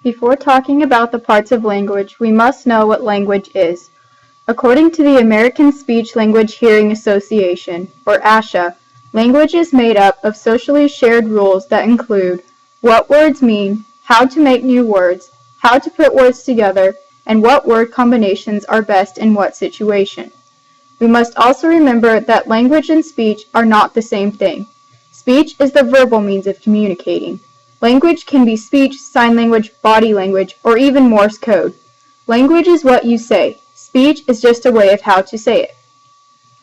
Before talking about the parts of language, we must know what language is. According to the American Speech Language Hearing Association, or ASHA, language is made up of socially shared rules that include what words mean, how to make new words, how to put words together, and what word combinations are best in what situation. We must also remember that language and speech are not the same thing. Speech is the verbal means of communicating. Language can be speech, sign language, body language, or even Morse code. Language is what you say. Speech is just a way of how to say it.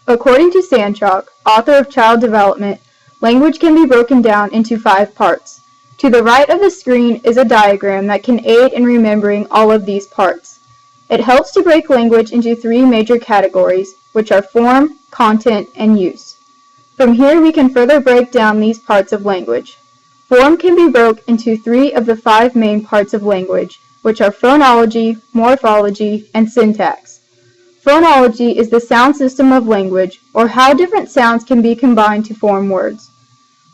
According to Sandchalk, author of Child Development, language can be broken down into 5 parts. To the right of the screen is a diagram that can aid in remembering all of these parts. It helps to break language into 3 major categories, which are form, content, and use. From here we can further break down these parts of language. Form can be broken into 3 of the 5 main parts of language, which are phonology, morphology, and syntax. Phonology is the sound system of language, or how different sounds can be combined to form words.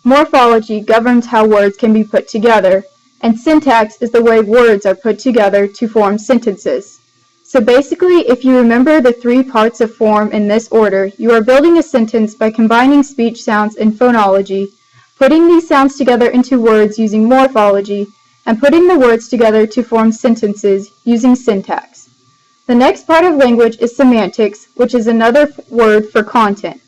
Morphology governs how words can be put together, and syntax is the way words are put together to form sentences. So basically, if you remember the 3 parts of form in this order, you are building a sentence by combining speech sounds in phonology, putting these sounds together into words using morphology, and putting the words together to form sentences using syntax. The next part of language is semantics, which is another word for content.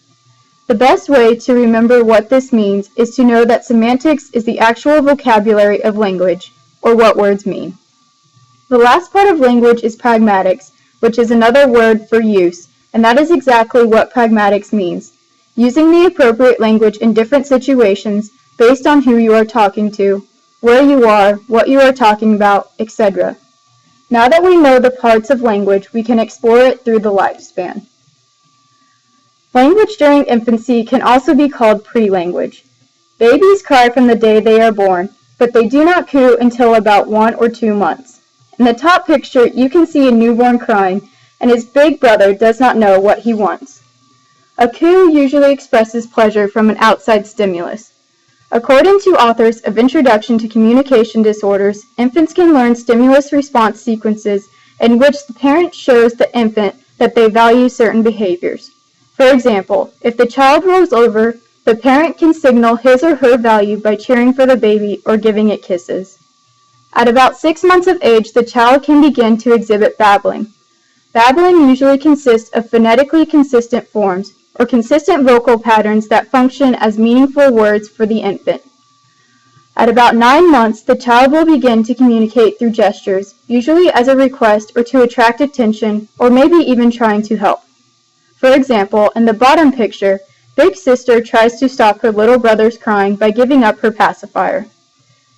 The best way to remember what this means is to know that semantics is the actual vocabulary of language, or what words mean. The last part of language is pragmatics, which is another word for use, and that is exactly what pragmatics means. Using the appropriate language in different situations based on who you are talking to, where you are, what you are talking about, etc. Now that we know the parts of language, we can explore it through the lifespan. Language during infancy can also be called pre-language. Babies cry from the day they are born, but they do not coo until about 1 or 2 months. In the top picture, you can see a newborn crying, and his big brother does not know what he wants. A coo usually expresses pleasure from an outside stimulus. According to authors of Introduction to Communication Disorders, infants can learn stimulus response sequences in which the parent shows the infant that they value certain behaviors. For example, if the child rolls over, the parent can signal his or her value by cheering for the baby or giving it kisses. At about 6 months of age, the child can begin to exhibit babbling. Babbling usually consists of phonetically consistent forms, or consistent vocal patterns that function as meaningful words for the infant. At about 9 months, the child will begin to communicate through gestures, usually as a request or to attract attention, or maybe even trying to help. For example, in the bottom picture, Big Sister tries to stop her little brother's crying by giving up her pacifier.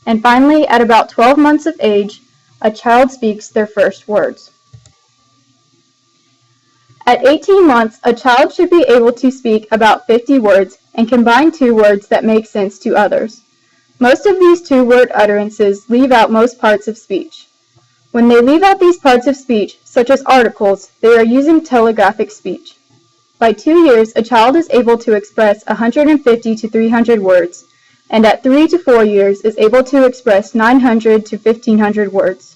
And finally, at about 12 months of age, a child speaks their first words. At 18 months, a child should be able to speak about 50 words and combine 2 words that make sense to others. Most of these 2-word utterances leave out most parts of speech. When they leave out these parts of speech, such as articles, they are using telegraphic speech. By 2 years, a child is able to express 150 to 300 words, and at 3 to 4 years is able to express 900 to 1500 words.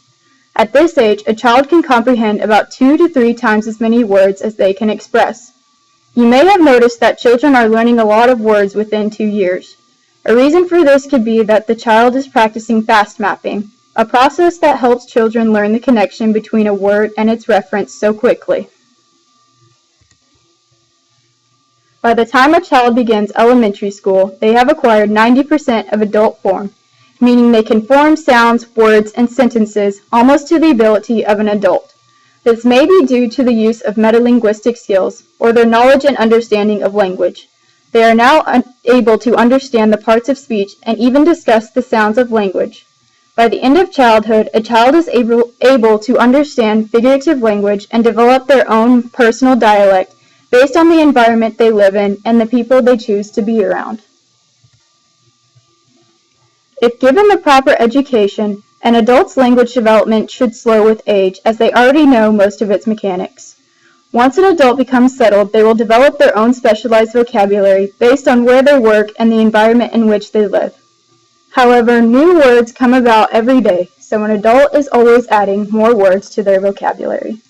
At this age, a child can comprehend about 2 to 3 times as many words as they can express. You may have noticed that children are learning a lot of words within 2 years. A reason for this could be that the child is practicing fast mapping, a process that helps children learn the connection between a word and its reference so quickly. By the time a child begins elementary school, they have acquired 90% of adult form, meaning they can form sounds, words, and sentences almost to the ability of an adult. This may be due to the use of metalinguistic skills or their knowledge and understanding of language. They are now able to understand the parts of speech and even discuss the sounds of language. By the end of childhood, a child is able to understand figurative language and develop their own personal dialect based on the environment they live in and the people they choose to be around. If given the proper education, an adult's language development should slow with age, as they already know most of its mechanics. Once an adult becomes settled, they will develop their own specialized vocabulary based on where they work and the environment in which they live. However, new words come about every day, so an adult is always adding more words to their vocabulary.